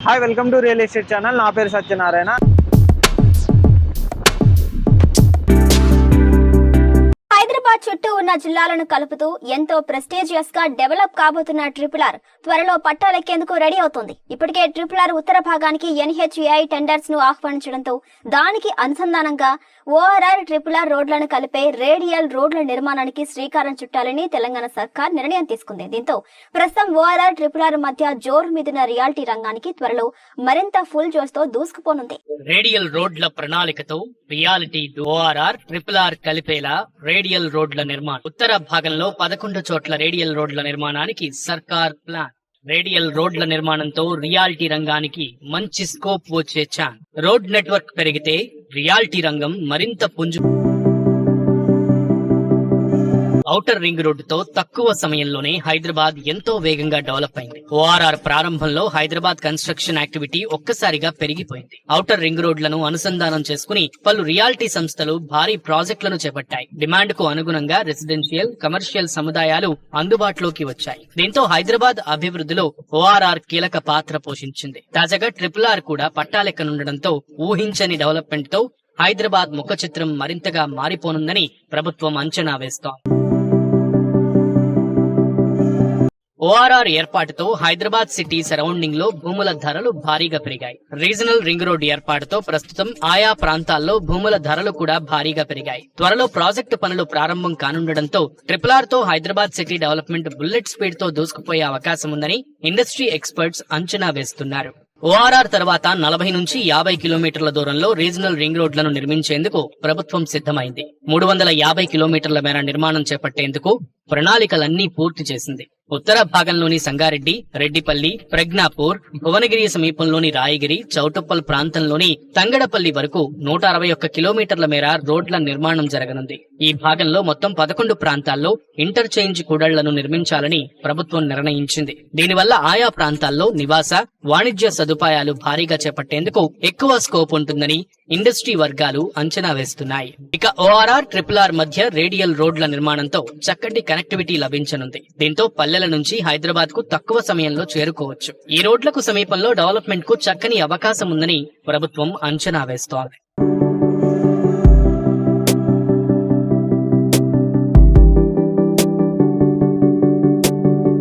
Hi welcome to real estate channel. నా పేరు సత్యనారాయణ. హైదరాబాద్ చుట్టూ ఉన్న జిల్లాలను కలుపుతూ ఎంతో ప్రెస్టీజియస్ గా డెవలప్ కాబోతున్న ట్రిపుల్ ఆర్ త్వరలో పట్టాలెక్కేందుకు రెడీ అవుతోంది. ఇప్పటికే ట్రిపుల్ ఆర్ ఉత్తర భాగానికి NHAI టెండర్స్ ను ఆహ్వానించడంతో దానికి అనుసంధానంగా ORR ట్రిపుల్ ఆర్ రోడ్లను కలిపే రేడియల్ రోడ్ల నిర్మాణానికి శ్రీకారం చుట్టాలని తెలంగాణ సర్కార్ నిర్ణయం తీసుకుంది. దీంతో ప్రస్తుతం ORR ట్రిపుల్ ఆర్ మధ్య జోరు మీదున్న రియాలిటీ రంగానికి త్వరలో మరింత ఫుల్ జోష్ తో దూసుకుపోనుంది. రేడియల్ రోడ్ల ప్రణాళికతో రియాలిటీ ORR ట్రిపుల్ ఆర్ కలిపేలా రేడియల్ రోడ్ల నిర్మాణం. ఉత్తర భాగంలో 11 చోట్ల రేడియల్ రోడ్ల నిర్మాణానికి సర్కార్ ప్లాన్. రేడియల్ రోడ్ల నిర్మాణంతో రియాలిటీ రంగానికి మంచి స్కోప్ వచ్చే ఛాన్స్. రోడ్ నెట్వర్క్ పెరిగితే రియాలిటీ రంగం మరింత పుంజు. ఔటర్ రింగ్ రోడ్డుతో తక్కువ సమయంలోనే హైదరాబాద్ ఎంతో వేగంగా డెవలప్ అయింది. ORR ప్రారంభంలో హైదరాబాద్ కన్స్ట్రక్షన్ యాక్టివిటీ ఒక్కసారిగా పెరిగిపోయింది. ఔటర్ రింగ్ రోడ్లను అనుసంధానం చేసుకుని పలు రియాలిటీ సంస్థలు భారీ ప్రాజెక్టులను చేపట్టాయి. డిమాండ్ కు అనుగుణంగా రెసిడెన్షియల్, కమర్షియల్ సముదాయాలు అందుబాటులోకి వచ్చాయి. దీంతో హైదరాబాద్ అభివృద్ధిలో ORR కీలక పాత్ర పోషించింది. తాజాగా ట్రిపుల్ ఆర్ కూడా పట్టాలెక్కనుండడంతో ఊహించని డెవలప్మెంట్ తో హైదరాబాద్ ముఖ చిత్రం మరింతగా మారిపోనుందని ప్రభుత్వం అంచనా వేస్తోంది. ORR ఏర్పాటుతో హైదరాబాద్ సిటీ సరౌండింగ్ లో భూముల ధరలు భారీగా పెరిగాయి. రీజనల్ రింగ్ రోడ్ ఏర్పాటుతో ప్రస్తుతం ఆయా ప్రాంతాల్లో భూముల ధరలు కూడా భారీగా పెరిగాయి. త్వరలో ప్రాజెక్టు పనులు ప్రారంభం కానుండడంతో ట్రిపుల్ ఆర్ తో Hyderabad city development bullet speed తో దూసుకుపోయే అవకాశం ఉందని ఇండస్ట్రీ ఎక్స్పర్ట్స్ అంచనా వేస్తున్నారు. ORR తర్వాత 40 నుంచి 50 కిలోమీటర్ల దూరంలో రీజనల్ రింగ్ రోడ్లను నిర్మించేందుకు ప్రభుత్వం సిద్ధమైంది. 350 కిలోమీటర్ల మేర నిర్మాణం చేపట్టేందుకు ప్రణాళికలన్నీ పూర్తి చేసింది. ఉత్తర భాగంలోని సంగారెడ్డి, రెడ్డిపల్లి, ప్రజ్ఞాపూర్, భువనగిరి సమీపంలోని రాయగిరి, చౌటుప్పల్ ప్రాంతంలోని తంగడపల్లి వరకు 161 కిలోమీటర్ల మేర రోడ్ల నిర్మాణం జరగనుంది. ఈ భాగంలో మొత్తం 11 ప్రాంతాల్లో ఇంటర్చేంజ్ కూడళ్లను నిర్మించాలని ప్రభుత్వం నిర్ణయించింది. దీనివల్ల ఆయా ప్రాంతాల్లో నివాస, వాణిజ్య సదుపాయాలు భారీగా చేపట్టేందుకు ఎక్కువ స్కోప్ ఉంటుందని ఇండస్ట్రీ వర్గాలు అంచనా వేస్తున్నాయి. ఇక ORR ట్రిపుల్ ఆర్ మధ్య రేడియల్ రోడ్ల నిర్మాణంతో చక్కటి కనెక్టివిటీ లభించనుంది. దీంతో పల్లెల నుంచి హైదరాబాద్ కు తక్కువ సమయంలో చేరుకోవచ్చు. ఈ రోడ్లకు సమీపంలో డెవలప్మెంట్ కు చక్కని అవకాశం ఉందని ప్రభుత్వం అంచనా వేస్తోంది.